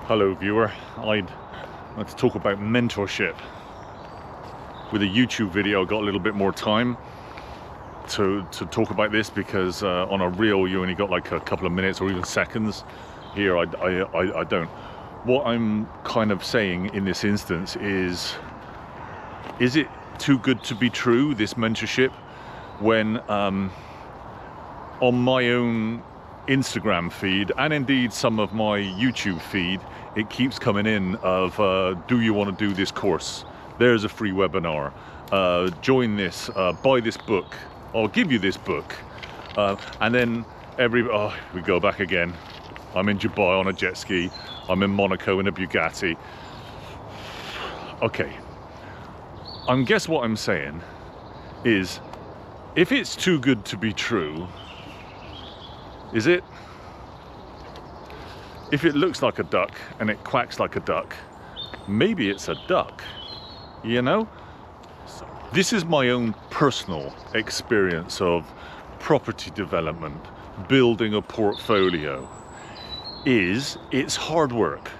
Hello viewer, I'd like to talk about mentorship. With a YouTube video I got a little bit more time to talk about this because on a reel you only got like a couple of minutes or even seconds. Here I don't. What I'm kind of saying in this instance is it too good to be true, this mentorship, when on my own Instagram feed and indeed some of my YouTube feed it keeps coming in of do you want to do this course, there's a free webinar, join this, buy this book, I'll give you this book, and then we go back again. I'm in Dubai on a jet ski, I'm in Monaco in a Bugatti. Okay, guess what I'm saying is, if it's too good to be true, is it? If it looks like a duck and it quacks like a duck, maybe it's a duck, you know? This is my own personal experience of property development, building a portfolio. It's hard work.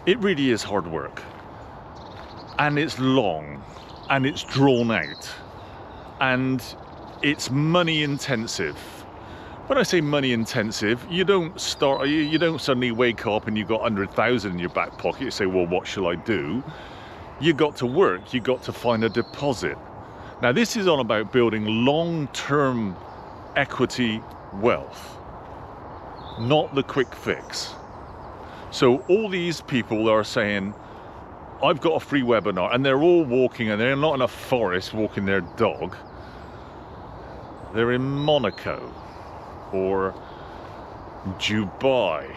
It really is hard work. And it's long, and it's drawn out, and it's money intensive. When I say money intensive, you don't suddenly wake up and you've got 100,000 in your back pocket. You say, well, what shall I do? You got to work, you got to find a deposit. Now this is on about building long-term equity wealth, not the quick fix. So all these people are saying, I've got a free webinar, and they're all walking, and they're not in a forest walking their dog. They're in Monaco or Dubai,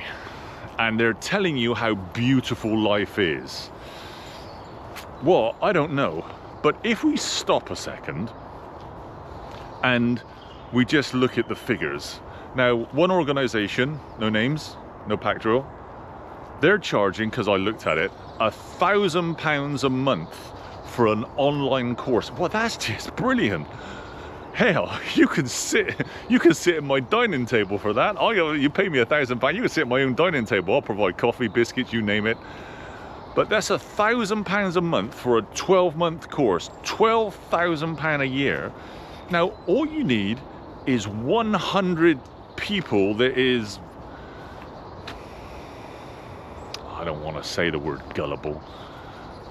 and they're telling you how beautiful life is. Well, I don't know, but if we stop a second and we just look at the figures. Now, one organization, no names, no pack drill, they're charging, because I looked at it, £1,000 a month for an online course. Well, that's just brilliant. Hell, you can sit at my dining table for that. You pay me £1,000, you can sit at my own dining table. I'll provide coffee, biscuits, you name it. But that's £1,000 a month for a 12-month course, £12,000 a year. Now, all you need is 100 people that is, I don't want to say the word gullible,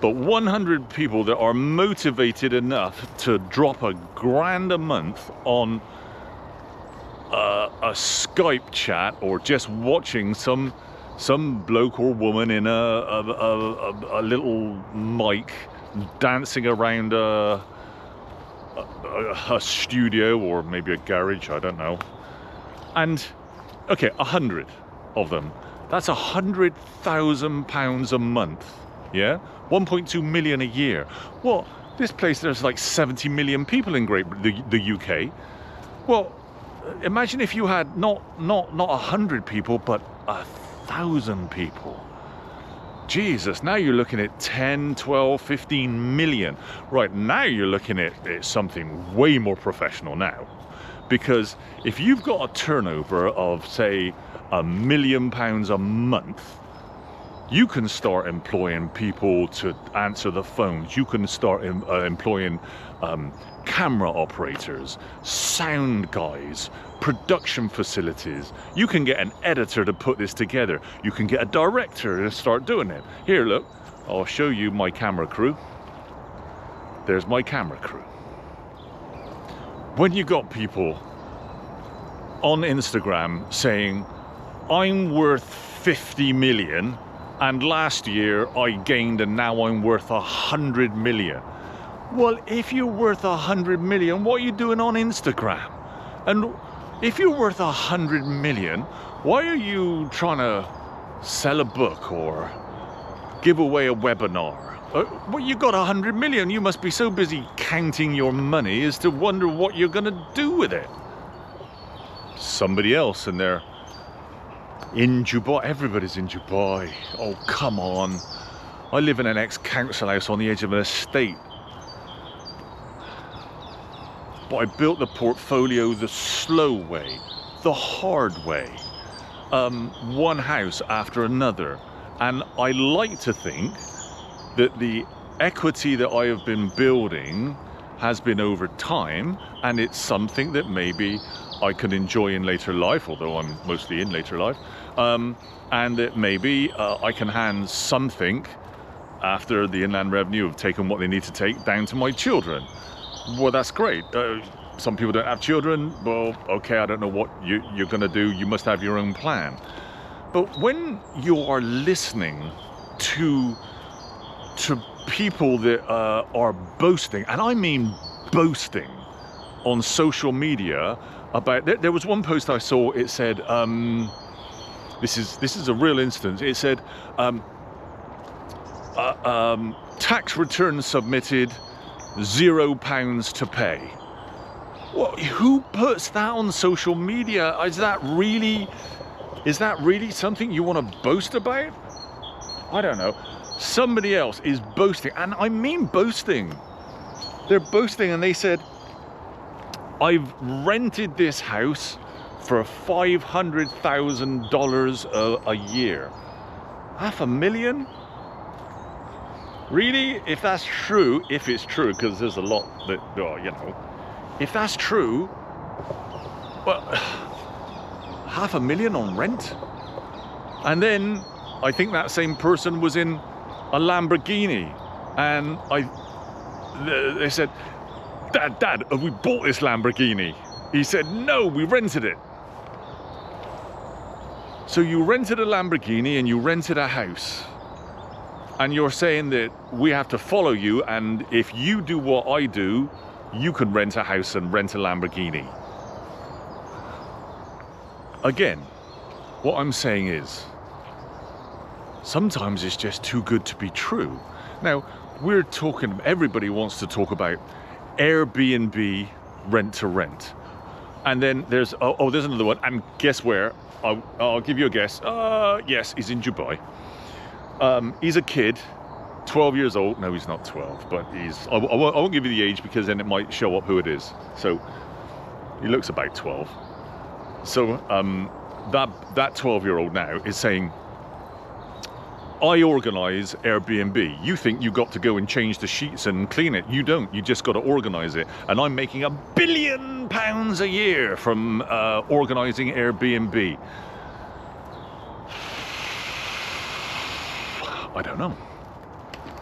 but 100 people that are motivated enough to drop £1,000 a month on a Skype chat, or just watching some bloke or woman in a little mic dancing around a studio, or maybe a garage, I don't know. And okay, 100 of them, that's £100,000 a month, yeah? 1.2 million a year. Well, this place, there's like 70 million people in the UK. Well, imagine if you had not 100 people, but 1,000 people. Jesus, now you're looking at 10, 12, 15 million. Right, now you're looking at something way more professional now. Because if you've got a turnover of, say, £1 million a month, you can start employing people to answer the phones. You can start employing camera operators, sound guys, production facilities. You can get an editor to put this together. You can get a director to start doing it. Here, look, I'll show you my camera crew. There's my camera crew. When you got people on Instagram saying, I'm worth 50 million, and last year I gained and now I'm worth 100 million. Well, if you're worth 100 million, what are you doing on Instagram? And if you're worth 100 million, why are you trying to sell a book or give away a webinar? Well, you got 100 million, you must be so busy counting your money as to wonder what you're going to do with it. Somebody else, and they're in Dubai. Everybody's in Dubai. Oh, come on. I live in an ex-council house on the edge of an estate. But I built the portfolio the slow way, the hard way. One house after another. And I like to think that the equity that I have been building has been over time, and it's something that maybe I can enjoy in later life, although I'm mostly in later life, and that maybe I can hand something after the Inland Revenue have taken what they need to take down to my children. Well, that's great. Some people don't have children. Well, okay, I don't know what you're going to do. You must have your own plan. But when you are listening to people that are boasting, and I mean boasting, on social media about... There was one post I saw, it said, this is a real instance, it said, tax return submitted, £0 to pay. Well, who puts that on social media? Is that really something you want to boast about? I don't know. Somebody else is boasting, and I mean boasting. They're boasting, and they said, I've rented this house for $500,000 a year. $500,000? Really? If that's true, if it's true, because there's a lot that, you know, if that's true, well, $500,000 on rent? And then I think that same person was in a Lamborghini, and they said, Dad, have we bought this Lamborghini? He said, no, we rented it. So you rented a Lamborghini and you rented a house, and you're saying that we have to follow you, and if you do what I do, you can rent a house and rent a Lamborghini. Again, what I'm saying is, sometimes it's just too good to be true. Now, everybody wants to talk about Airbnb rent to rent. And then there's another one, and guess where? I'll give you a guess. Yes, he's in Dubai. He's a kid, 12 years old. No, he's not 12, but I won't give you the age, because then it might show up who it is. So he looks about 12. So that 12-year-old now is saying, I organise Airbnb. You think you got to go and change the sheets and clean it. You don't. You just got to organise it. And I'm making £1 billion a year from organising Airbnb. I don't know.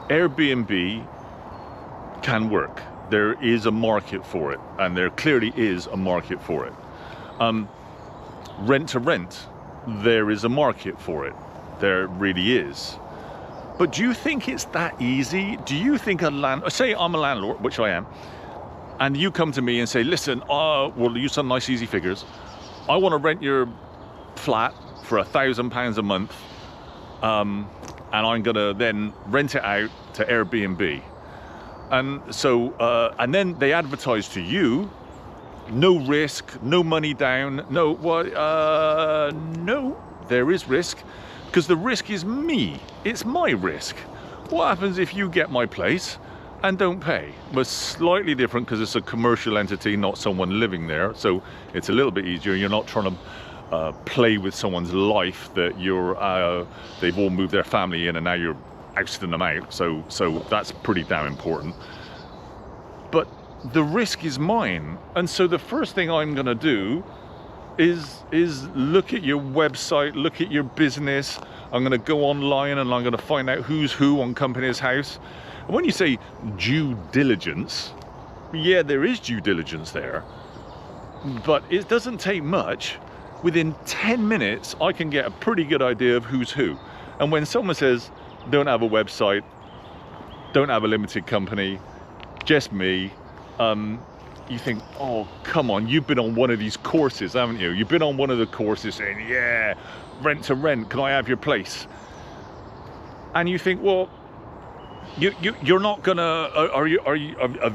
Airbnb can work. There is a market for it, and there clearly is a market for it. Rent to rent, there is a market for it. There really is. But do you think it's that easy? Do you think say I'm a landlord, which I am, and you come to me and say, listen, we'll use some nice easy figures. I want to rent your flat for £1,000 a month, and I'm going to then rent it out to Airbnb. And so, and then they advertise to you, no risk, no money down, no, there is risk. Because the risk is me. It's my risk. What happens if you get my place and don't pay? Well, it's slightly different because it's a commercial entity, not someone living there. So it's a little bit easier. You're not trying to play with someone's life that they've all moved their family in and now you're ousting them out. So that's pretty damn important. But the risk is mine. And so the first thing I'm going to do is look at your website, look at your business. I'm going to go online and I'm going to find out who's who on Companies House. And when you say due diligence, yeah, there is due diligence there, but it doesn't take much. Within 10 minutes, I can get a pretty good idea of who's who. And when someone says, don't have a website, don't have a limited company, just me, you think, oh, come on, you've been on one of these courses, haven't you? You've been on one of the courses saying, yeah, rent to rent, can I have your place? And you think, well, you're not gonna,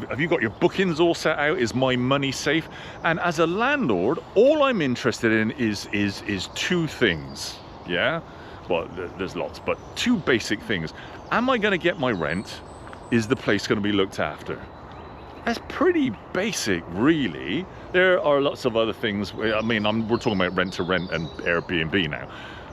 have you got your bookings all set out? Is my money safe? And as a landlord, all I'm interested in is two things, yeah? Well, there's lots, but two basic things. Am I gonna get my rent? Is the place gonna be looked after? That's pretty basic, really. There are lots of other things. I mean, we're talking about rent to rent and Airbnb now.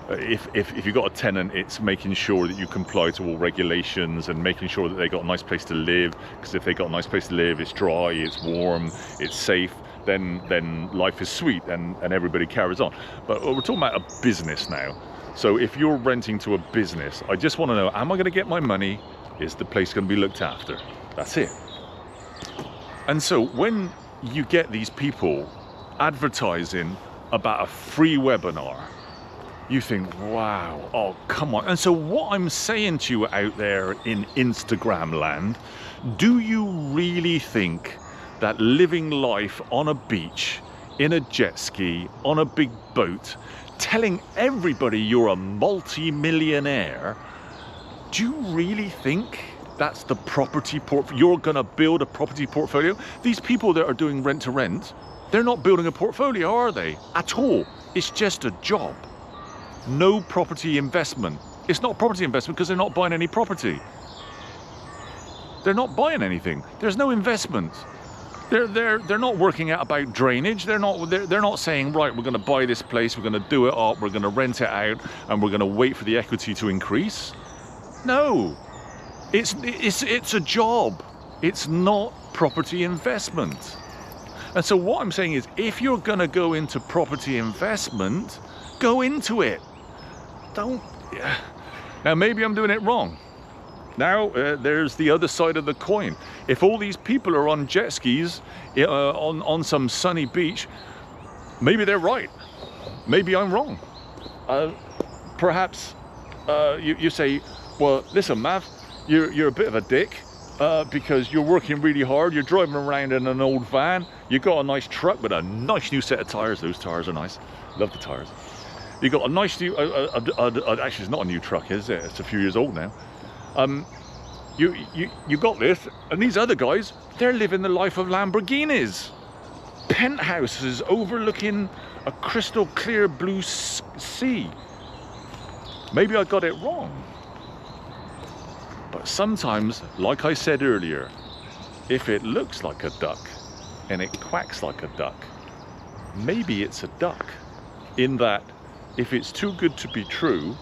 if you've got a tenant, it's making sure that you comply to all regulations and making sure that they got a nice place to live, because if they got a nice place to live, it's dry, it's warm, it's safe, then life is sweet and everybody carries on. But we're talking about a business now. So if you're renting to a business, I just want to know, am I going to get my money? Is the place going to be looked after? That's it. And so when you get these people advertising about a free webinar, you think, wow, oh, come on. And so what I'm saying to you out there in Instagram land, do you really think that living life on a beach, in a jet ski, on a big boat, telling everybody you're a multi-millionaire, do you really think that's the property portfolio? You're gonna build a property portfolio? These people that are doing rent to rent, they're not building a portfolio, are they? At all. It's just a job. No property investment. It's not property investment because they're not buying any property. They're not buying anything. There's no investment. They're not working out about drainage. They're not saying, right, we're going to buy this place, we're going to do it up, we're going to rent it out, and we're going to wait for the equity to increase. No, it's a job. It's not property investment. And so what I'm saying is, if you're going to go into property investment, go into it. Don't. Now maybe I'm doing it wrong. Now there's the other side of the coin. If all these people are on jet skis on some sunny beach, maybe they're right. Maybe I'm wrong. Perhaps you say, well, listen, Mav, you're a bit of a dick because you're working really hard. You're driving around in an old van. You got a nice truck with a nice new set of tires. Those tires are nice. Love the tires. You got a nice new. Actually, it's not a new truck, is it? It's a few years old now. You got this, and these other guys, they're living the life of Lamborghinis. Penthouses overlooking a crystal clear blue sea. Maybe I got it wrong. But sometimes, like I said earlier, if it looks like a duck and it quacks like a duck, maybe it's a duck. In that, if it's too good to be true,